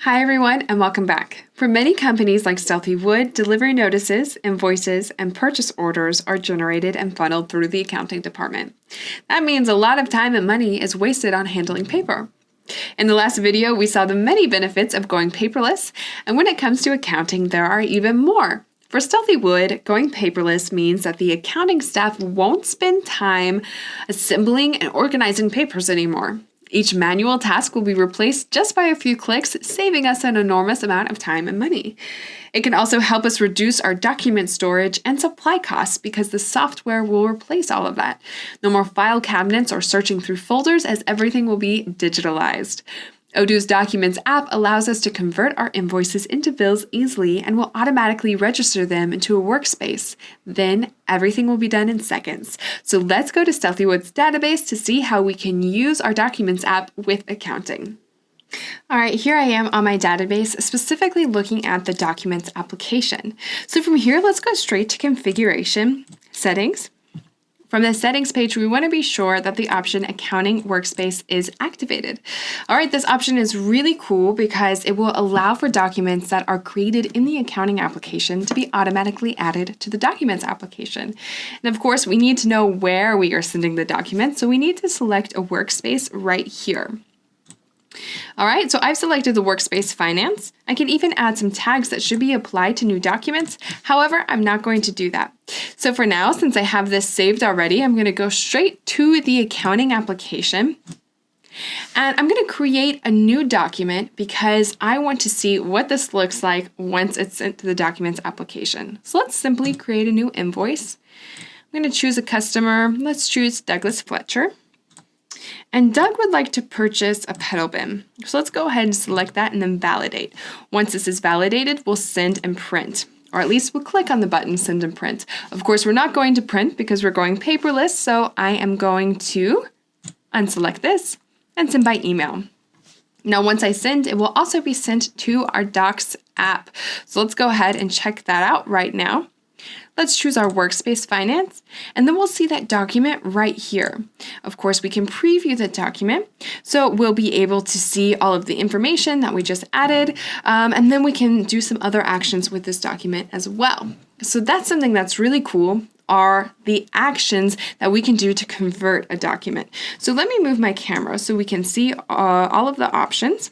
Hi everyone, and welcome back. For many companies like Stealthy Wood, delivery notices, invoices, and purchase orders are generated and funneled through the accounting department. That means a lot of time and money is wasted on handling paper. In the last video, we saw the many benefits of going paperless, and when it comes to accounting, there are even more. For Stealthy Wood, going paperless means that the accounting staff won't spend time assembling and organizing papers anymore. Each manual task will be replaced just by a few clicks, saving us an enormous amount of time and money. It can also help us reduce our document storage and supply costs because the software will replace all of that. No more file cabinets or searching through folders, as everything will be digitalized. Odoo's Documents app allows us to convert our invoices into bills easily and will automatically register them into a workspace. Then everything will be done in seconds. So let's go to Stealthy Wood's database to see how we can use our Documents app with accounting. All right, here I am on my database, specifically looking at the Documents application. So from here, let's go straight to Configuration, Settings. From the settings page, we want to be sure that the option Accounting Workspace is activated. All right, this option is really cool because it will allow for documents that are created in the accounting application to be automatically added to the Documents application. And of course, we need to know where we are sending the documents, so we need to select a workspace right here. All right, so I've selected the workspace Finance. I can even add some tags that should be applied to new documents. However, I'm not going to do that. So for now, since I have this saved already, I'm going to go straight to the accounting application. And I'm going to create a new document because I want to see what this looks like once it's sent to the Documents application. So let's simply create a new invoice. I'm going to choose a customer. Let's choose Douglas Fletcher. And Doug would like to purchase a pedal bin. So let's go ahead and select that and then validate. Once this is validated, we'll send and print. Or at least we'll click on the button, send and print. Of course, we're not going to print because we're going paperless, so I am going to unselect this and send by email. Now, once I send, it will also be sent to our Docs app. So let's go ahead and check that out right now. Let's choose our Workspace Finance, and then we'll see that document right here. Of course, we can preview the document, so we'll be able to see all of the information that we just added, and then we can do some other actions with this document as well. So that's something that's really cool, are the actions that we can do to convert a document. So let me move my camera so we can see all of the options.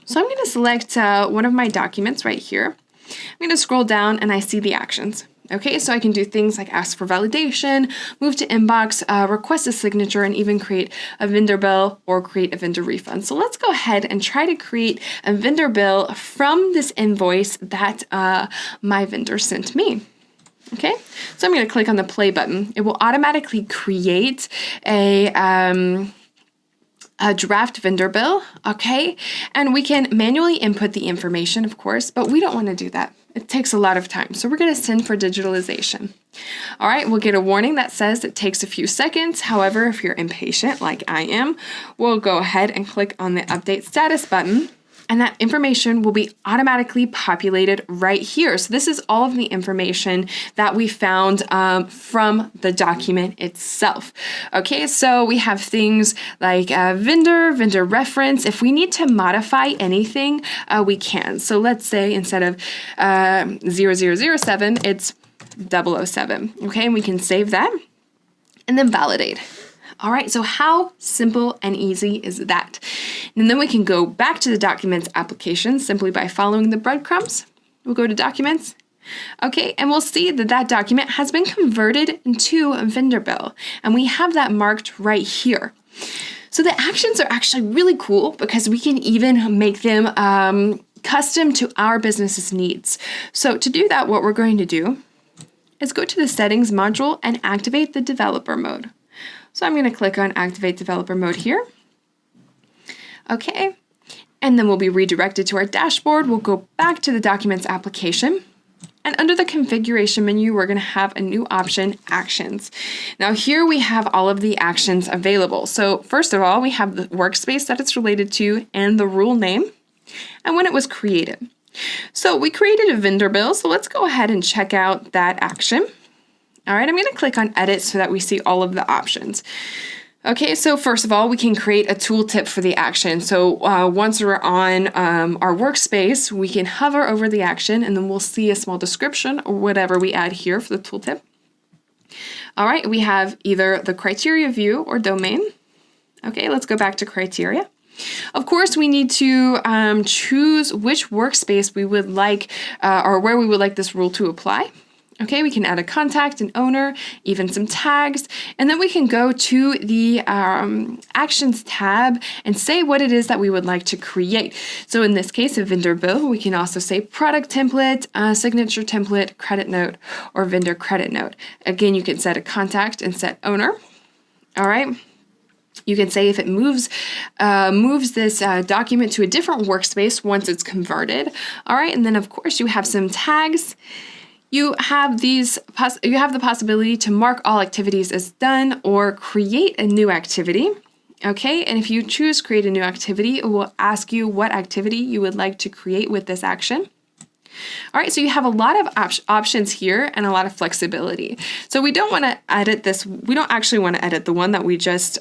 So I'm going to select one of my documents right here. I'm going to scroll down and I see the actions. Okay, so I can do things like ask for validation, move to inbox, request a signature, and even create a vendor bill or create a vendor refund. So let's go ahead and try to create a vendor bill from this invoice that my vendor sent me. Okay, so I'm going to click on the play button. It will automatically create a draft vendor bill, okay? And we can manually input the information, of course, but we don't want to do that. It takes a lot of time. So we're going to send for digitalization. All right, we'll get a warning that says it takes a few seconds. However, if you're impatient like I am, we'll go ahead and click on the update status button. And that information will be automatically populated right here. So this is all of the information that we found from the document itself. Okay, so we have things like vendor reference. If we need to modify anything, we can. So let's say instead of 0007, it's 007. Okay, and we can save that and then validate. All right, so how simple and easy is that? And then we can go back to the Documents application simply by following the breadcrumbs. We'll go to Documents. Okay, and we'll see that that document has been converted into a vendor bill, and we have that marked right here. So the actions are actually really cool because we can even make them custom to our business's needs. So to do that, what we're going to do is go to the Settings module and activate the Developer mode. So I'm going to click on Activate Developer Mode here. Okay, and then we'll be redirected to our dashboard. We'll go back to the Documents application. And under the Configuration menu, we're going to have a new option, Actions. Now here we have all of the actions available. So first of all, we have the workspace that it's related to and the rule name and when it was created. So we created a vendor bill, so let's go ahead and check out that action. All right, I'm going to click on Edit so that we see all of the options. Okay, so first of all, we can create a tooltip for the action. So once we're on our workspace, we can hover over the action and then we'll see a small description or whatever we add here for the tooltip. All right, we have either the criteria view or domain. Okay, let's go back to criteria. Of course, we need to choose which workspace we would like or where we would like this rule to apply. Okay, we can add a contact, an owner, even some tags, and then we can go to the Actions tab and say what it is that we would like to create. So in this case, a vendor bill, we can also say product template, signature template, credit note, or vendor credit note. Again, you can set a contact and set owner. All right. You can say if it moves this document to a different workspace once it's converted. All right, and then of course you have some tags. You have the possibility to mark all activities as done or create a new activity. Okay, and if you choose create a new activity, it will ask you what activity you would like to create with this action. All right, so you have a lot of options here and a lot of flexibility. So we don't want to edit this. We don't actually want to edit the one that we just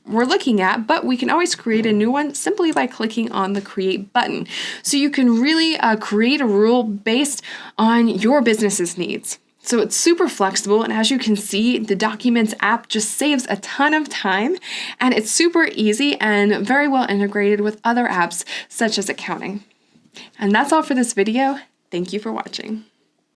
were looking at, but we can always create a new one simply by clicking on the create button. So you can really create a rule based on your business's needs. So it's super flexible, and as you can see, the Documents app just saves a ton of time, and it's super easy and very well integrated with other apps such as accounting. And that's all for this video. Thank you for watching.